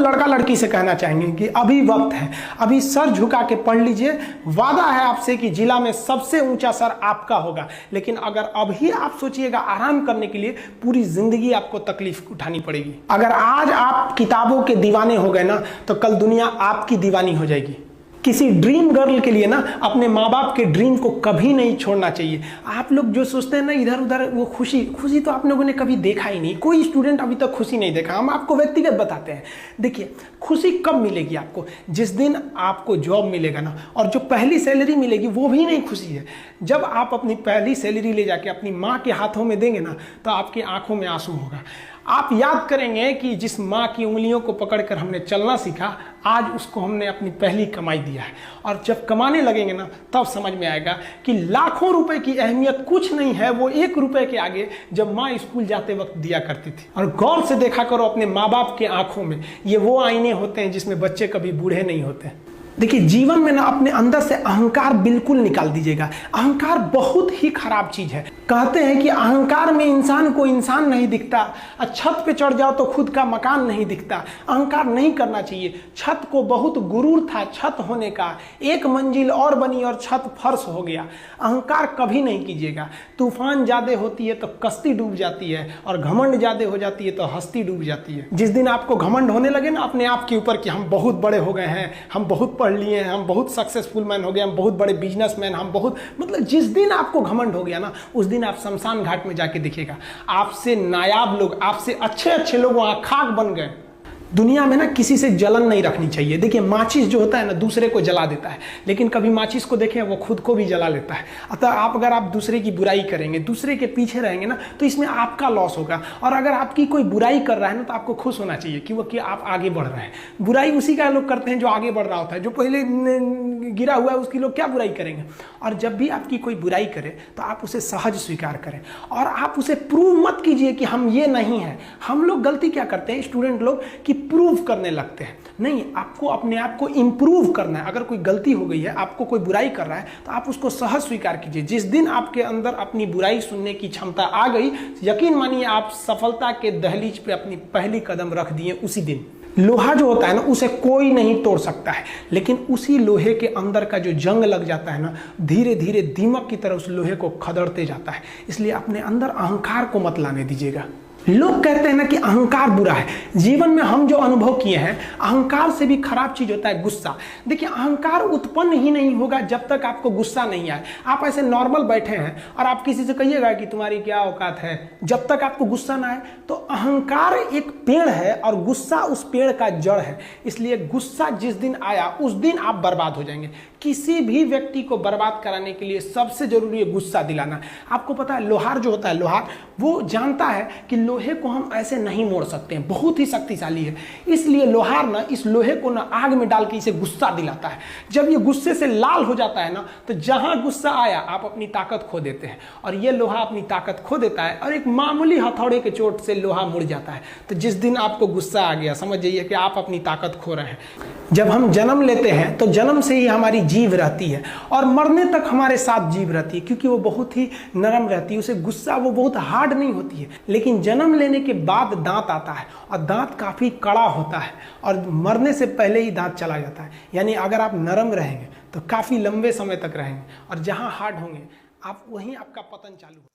लड़का लड़की से कहना चाहेंगे कि अभी वक्त है, अभी सर झुका के पढ़ लीजिए। वादा है आपसे कि जिला में सबसे ऊंचा सर आपका होगा। लेकिन अगर अभी आप सोचिएगा आराम करने के लिए, पूरी जिंदगी आपको तकलीफ उठानी पड़ेगी। अगर आज आप किताबों के दीवाने हो गए ना, तो कल दुनिया आपकी दीवानी हो जाएगी। किसी ड्रीम गर्ल के लिए ना अपने माँ बाप के ड्रीम को कभी नहीं छोड़ना चाहिए। आप लोग जो सोचते हैं ना इधर उधर, वो खुशी तो आप लोगों ने कभी देखा ही नहीं। कोई स्टूडेंट अभी तक खुशी नहीं देखा। हम आपको व्यक्तिगत बताते हैं। देखिए, खुशी कब मिलेगी आपको? जिस दिन आपको जॉब मिलेगा ना, और जो पहली सैलरी मिलेगी वो भी नहीं खुशी है। जब आप अपनी पहली सैलरी ले जाके अपनी माँ के हाथों में देंगे ना, तो आपकी आंखों में आंसू होगा। आप याद करेंगे कि जिस माँ की उंगलियों को पकड़कर हमने चलना सीखा, आज उसको हमने अपनी पहली कमाई दिया है। और जब कमाने लगेंगे ना, तब समझ में आएगा कि लाखों रुपए की अहमियत कुछ नहीं है वो 1 रुपए के आगे, जब माँ स्कूल जाते वक्त दिया करती थी। और गौर से देखा करो अपने माँ बाप के आंखों में, ये वो आईने होते हैं जिसमें बच्चे कभी बूढ़े नहीं होते। देखिए, जीवन में ना अपने अंदर से अहंकार बिल्कुल निकाल दीजिएगा। अहंकार बहुत ही खराब चीज है। कहते हैं कि अहंकार में इंसान को इंसान नहीं दिखता, छत पे चढ़ जाओ तो खुद का मकान नहीं दिखता। अहंकार नहीं करना चाहिए। छत को बहुत गुरूर था छत होने का, 1 मंजिल और बनी और छत फर्श हो गया। अहंकार कभी नहीं कीजिएगा। तूफान ज्यादा होती है तो कश्ती डूब जाती है, और घमंड ज्यादा हो जाती है तो हस्ती डूब जाती है। जिस दिन आपको घमंड होने लगे ना अपने आप के ऊपर कि हम बहुत बड़े हो गए हैं, हम बहुत पढ़ लिए हैं, हम बहुत सक्सेसफुल मैन हो गए, हम बहुत बड़े बिजनेसमैन, हम बहुत, मतलब जिस दिन आपको घमंड हो गया ना, उस दिन आप शमशान घाट में जाके देखिएगा, आपसे नायाब लोग, आपसे अच्छे अच्छे लोग वहां खाक बन गए। दुनिया में ना किसी से जलन नहीं रखनी चाहिए। देखिए, माचिस जो होता है ना दूसरे को जला देता है, लेकिन कभी माचिस को देखें वो खुद को भी जला लेता है। अतः अगर आप दूसरे की बुराई करेंगे, दूसरे के पीछे रहेंगे ना, तो इसमें आपका लॉस होगा। और अगर आपकी कोई बुराई कर रहा है ना, तो आपको खुश होना चाहिए कि आप आगे बढ़ रहे हैं। बुराई उसी का लोग करते हैं जो आगे बढ़ रहा होता है। जो पहले गिरा हुआ है उसकी लोग क्या बुराई करेंगे? और जब भी आपकी कोई बुराई करे तो आप उसे सहज स्वीकार करें, और आप उसे प्रूव मत कीजिए कि हम ये नहीं हैं। हम लोग गलती क्या करते हैं स्टूडेंट लोग, कि प्रूव करने लगते हैं। नहीं, आपको अपने आप को इंप्रूव करना है। अगर कोई गलती हो गई है, आपको कोई बुराई कर रहा है, तो आप उसको सहज स्वीकार कीजिए। जिस दिन आपके अंदर अपनी बुराई सुनने की क्षमता आ गई, यकीन मानिए आप सफलता के दहलीज पे अपनी पहली कदम रख दिए उसी दिन। लोहा जो होता है ना, उसे कोई नहीं तोड़ सकता है, लेकिन उसी लोहे के अंदर का जो जंग लग जाता है ना, धीरे धीरे दीमक की तरह उस लोहे को खदड़ते जाता है। इसलिए अपने अंदर अहंकार को मत लाने दीजिएगा। लोग कहते हैं ना कि अहंकार बुरा है। जीवन में हम जो अनुभव किए हैं, अहंकार से भी खराब चीज होता है गुस्सा। देखिए, अहंकार उत्पन्न ही नहीं होगा जब तक आपको गुस्सा नहीं आए। आप ऐसे नॉर्मल बैठे हैं और आप किसी से कहिएगा कि तुम्हारी क्या औकात है, जब तक आपको गुस्सा ना आए। तो अहंकार एक पेड़ है और गुस्सा उस पेड़ का जड़ है। इसलिए गुस्सा जिस दिन आया उस दिन आप बर्बाद हो जाएंगे। किसी भी व्यक्ति को बर्बाद कराने के लिए सबसे जरूरी है गुस्सा दिलाना। आपको पता है, लोहार जो होता है, लोहार वो जानता है कि लोहे को हम ऐसे नहीं मोड़ सकते हैं, बहुत ही शक्तिशाली है। इसलिए लोहार ना इस लोहे को ना आग में डाल के इसे गुस्सा दिलाता है। जब ये गुस्से से लाल हो जाता है ना, तो जहां गुस्सा आया आप अपनी ताकत खो देते हैं, और ये लोहा अपनी ताकत खो देता है, और एक मामूली हथौड़े के चोट से लोहा मुड़ जाता है। तो जिस दिन आपको गुस्सा आ गया, समझ जाइए कि आप अपनी ताकत खो रहे हैं। जब हम जन्म लेते हैं तो जन्म से ही हमारी जीभ रहती है, और मरने तक हमारे साथ जीभ रहती है, क्योंकि वो बहुत ही नरम रहती है। उसे गुस्सा वो बहुत हार्ड नहीं होती है। लेकिन जन्म लेने के बाद दांत आता है, और दांत काफी कड़ा होता है, और मरने से पहले ही दांत चला जाता है। यानी अगर आप नरम रहेंगे तो काफी लंबे समय तक रहेंगे, और जहां हार्ड होंगे आप वहीं आपका पतन चालू हो।